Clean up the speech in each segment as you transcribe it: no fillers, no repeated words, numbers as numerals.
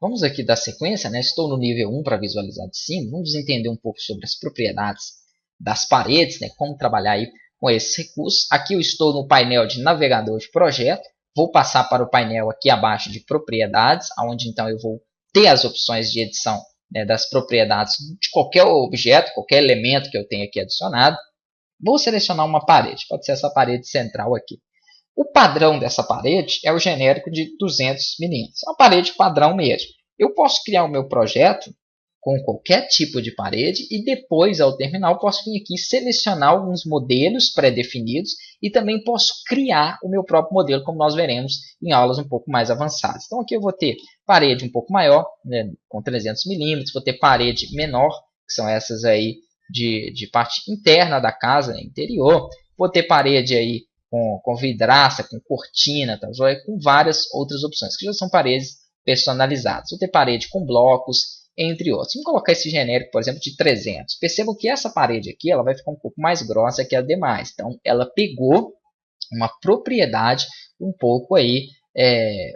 Vamos aqui dar sequência, né? Estou no nível 1 para visualizar de cima. Vamos entender um pouco sobre as propriedades das paredes, né? Como trabalhar aí com esses recursos. Aqui eu estou no painel de navegador de projeto. Vou passar para o painel aqui abaixo de propriedades, onde então eu vou ter as opções de edição, né, das propriedades de qualquer objeto, qualquer elemento que eu tenha aqui adicionado. Vou selecionar uma parede, pode ser essa parede central aqui. O padrão dessa parede é o genérico de 200 milímetros, é uma parede padrão mesmo. Eu posso criar o meu projeto com qualquer tipo de parede e depois, ao terminar, eu posso vir aqui selecionar alguns modelos pré-definidos e também posso criar o meu próprio modelo, como nós veremos em aulas um pouco mais avançadas. Então aqui eu vou ter parede um pouco maior, né, com 300 milímetros, vou ter parede menor, que são essas aí de parte interna da casa, né, interior, vou ter parede aí com vidraça, com cortina, tá? Com várias outras opções, que já são paredes personalizadas. Vou ter parede com blocos, entre outros. Vamos colocar esse genérico, por exemplo, de 300. Percebam que essa parede aqui ela vai ficar um pouco mais grossa que as demais. Então, ela pegou uma propriedade um pouco aí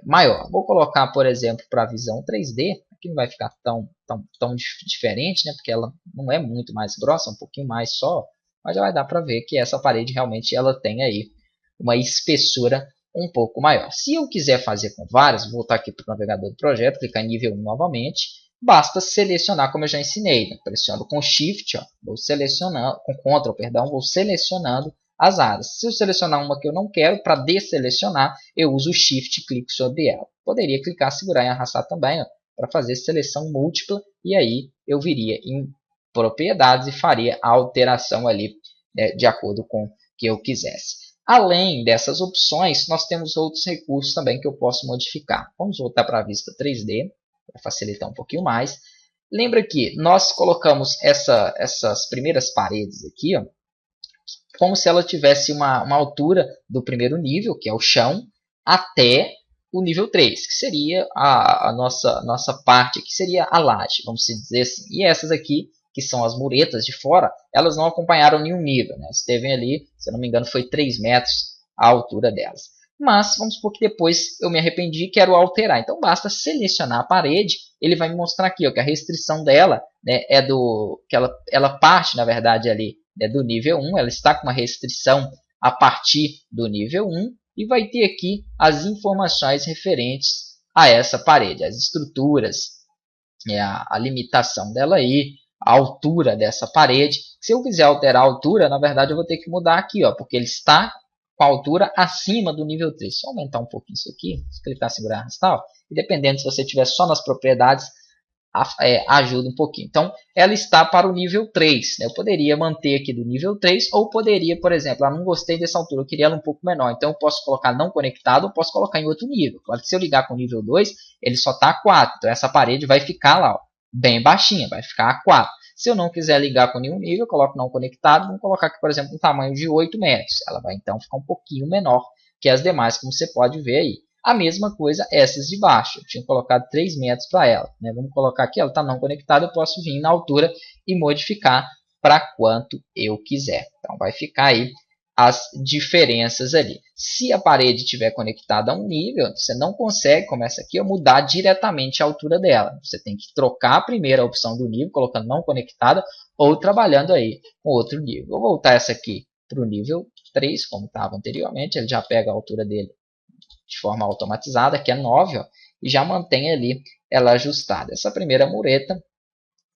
maior. Vou colocar, por exemplo, para a visão 3D. Aqui não vai ficar tão diferente, né? Porque ela não é muito mais grossa, um pouquinho mais só. Mas já vai dar para ver que essa parede realmente ela tem aí uma espessura um pouco maior. Se eu quiser fazer com várias, vou voltar aqui para o navegador do projeto, clicar em nível 1 novamente. Basta selecionar, como eu já ensinei, né? Pressiono com Shift, ó, vou selecionando, com Ctrl, perdão, vou selecionando as áreas. Se eu selecionar uma que eu não quero, para desselecionar, eu uso o Shift e clico sobre ela. Poderia clicar, segurar e arrastar também, para fazer seleção múltipla, e aí eu viria em propriedades e faria a alteração ali, né, de acordo com o que eu quisesse. Além dessas opções, nós temos outros recursos também que eu posso modificar. Vamos voltar para a vista 3D. Para facilitar um pouquinho mais. Lembra que nós colocamos essas primeiras paredes aqui, ó, como se ela tivesse uma altura do primeiro nível, que é o chão, até o nível 3, que seria a nossa parte, que seria a laje, vamos dizer assim. E essas aqui, que são as muretas de fora, elas não acompanharam nenhum nível, né? Esteve ali, se eu não me engano, foi 3 metros a altura delas. Mas vamos supor que depois eu me arrependi e quero alterar. Então basta selecionar a parede, ele vai me mostrar aqui ó, que a restrição dela, né, é que ela parte, na verdade, ali, né, do nível 1, ela está com uma restrição a partir do nível 1 e vai ter aqui as informações referentes a essa parede, as estruturas, a limitação dela aí, a altura dessa parede. Se eu quiser alterar a altura, na verdade eu vou ter que mudar aqui, ó, porque ele está com a altura acima do nível 3. Se eu aumentar um pouquinho isso aqui, se clicar, segurar, arrastar, e dependendo se você estiver só nas propriedades, ajuda um pouquinho. Então, ela está para o nível 3. Né? Eu poderia manter aqui do nível 3, ou poderia, por exemplo, não gostei dessa altura, eu queria ela um pouco menor. Então, eu posso colocar não conectado, ou posso colocar em outro nível. Claro que se eu ligar com o nível 2, ele só está a 4. Então, essa parede vai ficar lá, ó, bem baixinha, vai ficar a 4. Se eu não quiser ligar com nenhum nível, eu coloco não conectado. Vamos colocar aqui, por exemplo, um tamanho de 8 metros. Ela vai, então, ficar um pouquinho menor que as demais, como você pode ver aí. A mesma coisa essas de baixo. Eu tinha colocado 3 metros para ela. Né? Vamos colocar aqui, ela está não conectada. Eu posso vir na altura e modificar para quanto eu quiser. Então, vai ficar aí as diferenças ali. Se a parede estiver conectada a um nível, você não consegue, como essa aqui, mudar diretamente a altura dela. Você tem que trocar a primeira opção do nível, colocando não conectada, ou trabalhando aí com outro nível. Vou voltar essa aqui para o nível 3, como estava anteriormente. Ele já pega a altura dele de forma automatizada, que é 9, ó, e já mantém ali ela ajustada. Essa primeira mureta,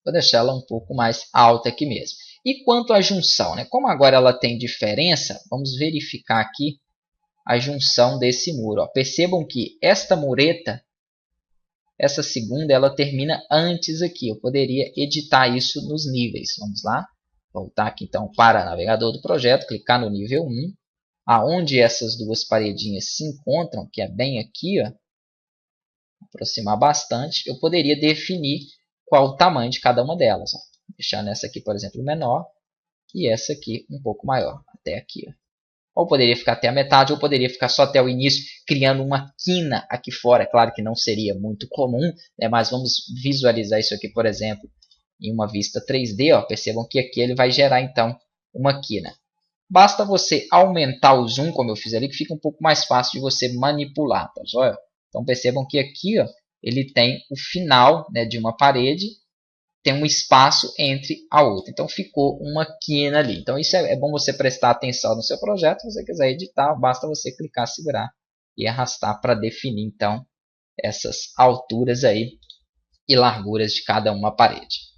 vou deixar ela um pouco mais alta aqui mesmo. E quanto à junção, né? Como agora ela tem diferença, vamos verificar aqui a junção desse muro. Ó. Percebam que esta mureta, essa segunda, ela termina antes aqui. Eu poderia editar isso nos níveis. Vamos lá. Voltar aqui então para o navegador do projeto, clicar no nível 1. Aonde essas duas paredinhas se encontram, que é bem aqui, ó, aproximar bastante, eu poderia definir qual o tamanho de cada uma delas. Ó. Deixando essa aqui, por exemplo, menor e essa aqui um pouco maior, até aqui. Ó. Ou poderia ficar até a metade, ou poderia ficar só até o início, criando uma quina aqui fora. É claro que não seria muito comum, né, mas vamos visualizar isso aqui, por exemplo, em uma vista 3D. Ó. Percebam que aqui ele vai gerar, então, uma quina. Basta você aumentar o zoom, como eu fiz ali, que fica um pouco mais fácil de você manipular. Tá? Então percebam que aqui ó, ele tem o final, né, de uma parede, tem um espaço entre a outra. Então ficou uma quina ali. Então isso é bom você prestar atenção no seu projeto. Se você quiser editar, basta você clicar, segurar e arrastar para definir então essas alturas aí e larguras de cada uma parede.